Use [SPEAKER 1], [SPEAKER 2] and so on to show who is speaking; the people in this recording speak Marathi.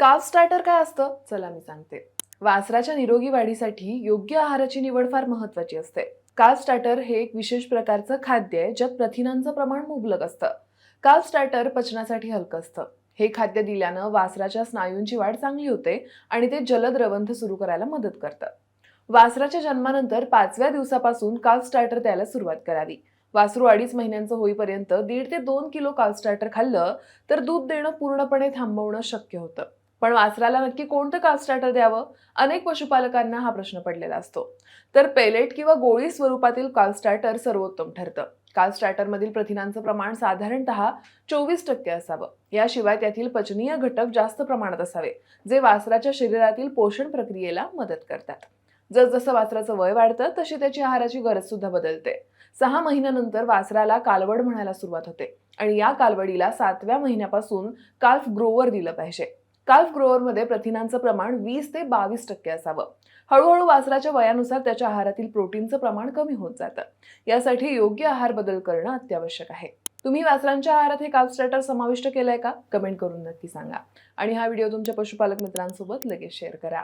[SPEAKER 1] काल्फ स्टार्टर काय असतं? चला मी सांगते. वासराच्या निरोगी वाढीसाठी योग्य आहाराची निवड फार महत्त्वाची असते. काल्फ स्टार्टर हे एक विशेष प्रकारचं खाद्य आहे ज्यात प्रथिनांचं प्रमाण मुबलक असतं. काल्फ स्टार्टर पचनासाठी हलकं असतं. हे खाद्य दिल्यानं वासराच्या स्नायूंची वाढ चांगली होते आणि ते जलद रवंथ सुरू करायला मदत करतं. वासराच्या जन्मानंतर 5व्या दिवसापासून काल्फ स्टार्टर द्यायला सुरुवात करावी. वासरू 2.5 महिन्यांचं होईपर्यंत 1.5 ते 2 किलो काल्फ स्टार्टर खाल्लं तर दूध देणं पूर्णपणे थांबवणं शक्य होतं. पण वासराला नक्की कोणतं काल्फ स्टार्टर द्यावं? अनेक पशुपालकांना हा प्रश्न पडलेला असतो. तर पेलेट किंवा गोळी स्वरूपातील काल्फ स्टार्टर सर्वोत्तम ठरतं. काल्फ स्टार्टरमधील प्रथिनांचं प्रमाण साधारणतः 24% असावं. याशिवाय त्यातील पचनीय घटक जास्त प्रमाणात असावे, जे वासराच्या शरीरातील पोषण प्रक्रियेला मदत करतात. जसजसं वासराचं वय वाढतं तशी त्याची आहाराची गरज सुद्धा बदलते. 6 महिन्यानंतर वासराला कालवड म्हणायला सुरुवात होते आणि या कालवडीला 7व्या महिन्यापासून काल्फ ग्रोवर दिलं पाहिजे. काल्फ ग्रोवरमध्ये प्रथिनांचं प्रमाण 20 ते 22% असावं. हळूहळू वासराच्या वयानुसार त्याच्या आहारातील प्रोटीनचं प्रमाण कमी होत जातं. यासाठी योग्य आहार बदल करणं अत्यावश्यक आहे. तुम्ही वासरांच्या आहारात हे काल्फ स्टार्टर समाविष्ट केलंय का? कमेंट करून नक्की सांगा. आणि हा व्हिडिओ तुमच्या पशुपालक मित्रांसोबत लगेच शेअर करा.